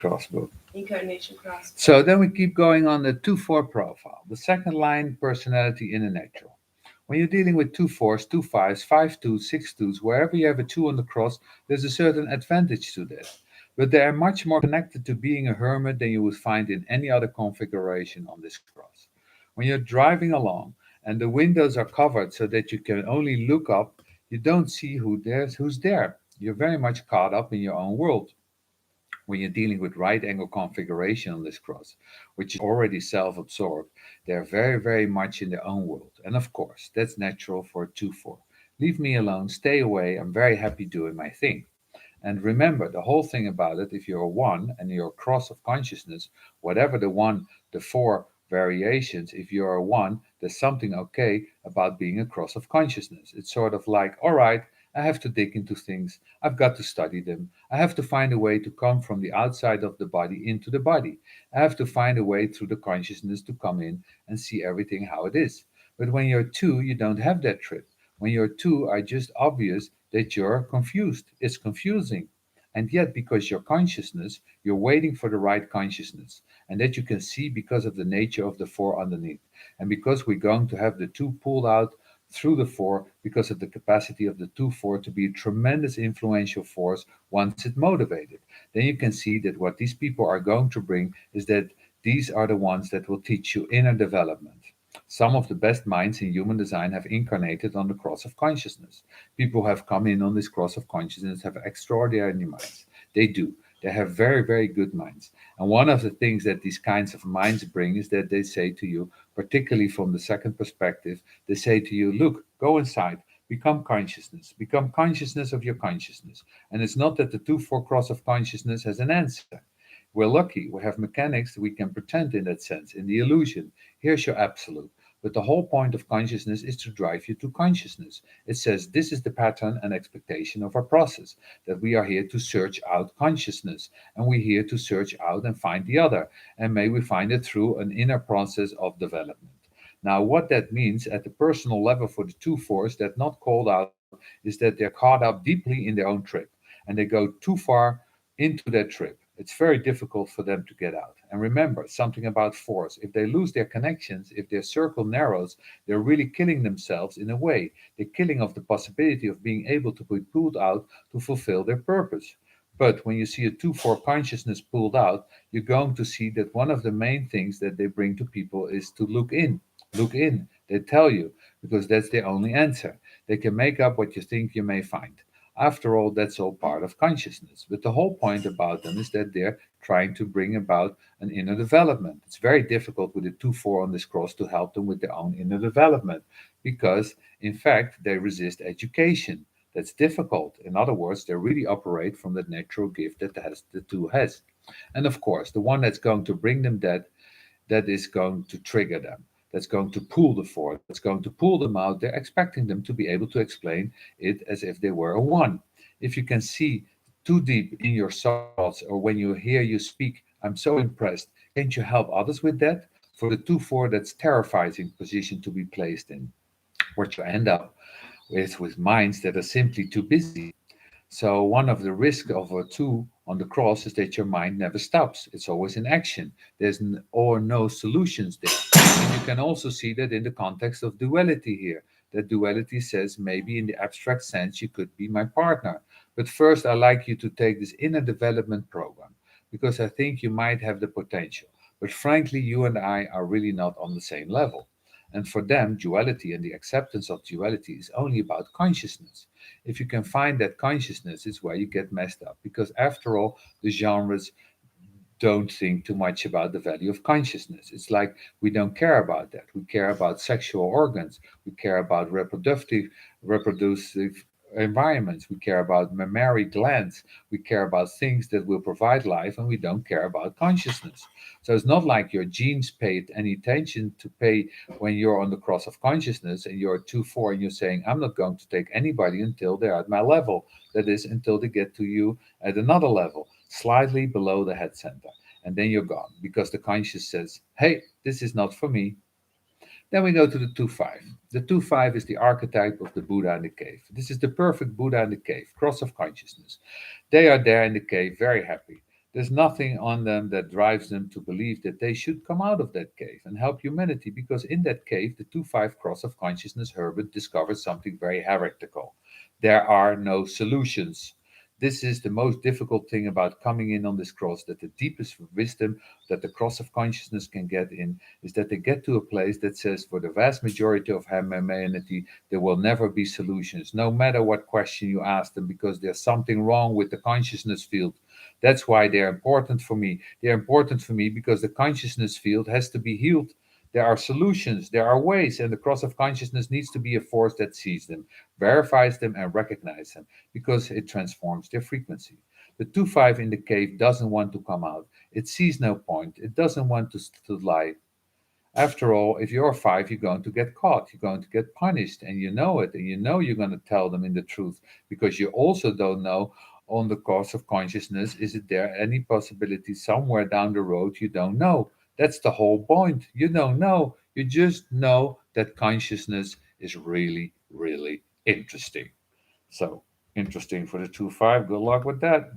crossbook. Incarnation cross. So then we keep going on the 2-4 profile. The second line, personality in a natural. When you're dealing with 2-4s, 2-5s, 5-2s, 6-2s, wherever you have a 2 on the cross, there's a certain advantage to that. But they are much more connected to being a hermit than you would find in any other configuration on this cross. When you're driving along and the windows are covered so that you can only look up, you don't see who's there. You're very much caught up in your own world. When you're dealing with right angle configuration on this cross, which is already self absorbed, they're very, very much in their own world. And of course, that's natural for a 2-4. Leave me alone, stay away, I'm very happy doing my thing. And remember, the whole thing about it, if you're a 1 and you're a cross of consciousness, whatever the 1, the 4 variations, if you're a 1, there's something okay about being a cross of consciousness. It's sort of like, all right, I have to dig into things. I've got to study them. I have to find a way to come from the outside of the body into the body. I have to find a way through the consciousness to come in and see everything how it is. But when you're 2, you don't have that trip. When you're 2, are just obvious that you're confused. It's confusing. And yet, because your consciousness, you're waiting for the right consciousness. And that you can see because of the nature of the 4 underneath. And because we're going to have the 2 pulled out through the 4 because of the capacity of the 2-4 to be a tremendous influential force once it's motivated. Then you can see that what these people are going to bring is that these are the ones that will teach you inner development. Some of the best minds in human design have incarnated on the cross of consciousness. People who have come in on this cross of consciousness have extraordinary minds. They do. They have very, very good minds. And one of the things that these kinds of minds bring is that they say to you, particularly from the second perspective, they say to you, look, go inside, become consciousness of your consciousness. And it's not that the 2-4 cross of consciousness has an answer. We're lucky. We have mechanics that we can pretend in that sense, in the illusion. Here's your absolute. But the whole point of consciousness is to drive you to consciousness. It says this is the pattern and expectation of our process, that we are here to search out consciousness, and we're here to search out and find the other. And may we find it through an inner process of development. Now, what that means at the personal level for the 2-4s that not called out is that they're caught up deeply in their own trip and they go too far into that trip. It's very difficult for them to get out. And remember something about force. If they lose their connections, if their circle narrows, they're really killing themselves in a way. They're killing off the possibility of being able to be pulled out to fulfill their purpose. But when you see a 2-4 consciousness pulled out, you're going to see that one of the main things that they bring to people is to look in. Look in. They tell you, because that's their only answer. They can make up what you think you may find. After all, that's all part of consciousness. But the whole point about them is that they're trying to bring about an inner development. It's very difficult with the 2-4 on this cross to help them with their own inner development because, in fact, they resist education. That's difficult. In other words, they really operate from the natural gift that the 2 has. And of course, the one that's going to bring them that is going to trigger them. That's going to pull the 4, that's going to pull them out. They're expecting them to be able to explain it as if they were a 1. If you can see too deep in your thoughts or when you hear you speak, I'm so impressed. Can't you help others with that? For the 2-4, that's terrifying position to be placed in. What you end up with minds that are simply too busy. So one of the risks of a 2 on the cross is that your mind never stops. It's always in action. There's or no solutions there. And you can also see that in the context of duality here. That duality says maybe in the abstract sense you could be my partner. But first I like you to take this inner development program because I think you might have the potential. But frankly, you and I are really not on the same level. And for them, duality and the acceptance of duality is only about consciousness. If you can find that consciousness, it's where you get messed up. Because after all, the genres don't think too much about the value of consciousness. It's like we don't care about that. We care about sexual organs. We care about reproductive environments. We care about mammary glands. We care about things that will provide life, and we don't care about consciousness. So it's not like your genes paid any attention to pay when you're on the cross of consciousness and you're 2-4 and you're saying, I'm not going to take anybody until they're at my level. That is, until they get to you at another level, slightly below the head center. And then you're gone because the conscious says, hey, this is not for me. Then we go to the 2-5. The 2-5 is the archetype of the Buddha in the cave. This is the perfect Buddha in the cave, cross of consciousness. They are there in the cave, very happy. There's nothing on them that drives them to believe that they should come out of that cave and help humanity, because in that cave, the 2-5 cross of consciousness, Herbert discovers something very heretical. There are no solutions. This is the most difficult thing about coming in on this cross, that the deepest wisdom that the cross of consciousness can get in is that they get to a place that says, for the vast majority of humanity, there will never be solutions, no matter what question you ask them, because there's something wrong with the consciousness field. That's why they're important for me. They're important for me because the consciousness field has to be healed. There are solutions, there are ways, and the cross of consciousness needs to be a force that sees them, verifies them, and recognizes them, because it transforms their frequency. The 2-5 in the cave doesn't want to come out. It sees no point. It doesn't want to lie. After all, if you're 5, you're going to get caught. You're going to get punished, and you know it. And you know you're going to tell them in the truth, because you also don't know on the course of consciousness, is it there any possibility somewhere down the road you don't know? That's the whole point. You don't know. You just know that consciousness is really, really interesting. So, interesting for the 2-5. Good luck with that.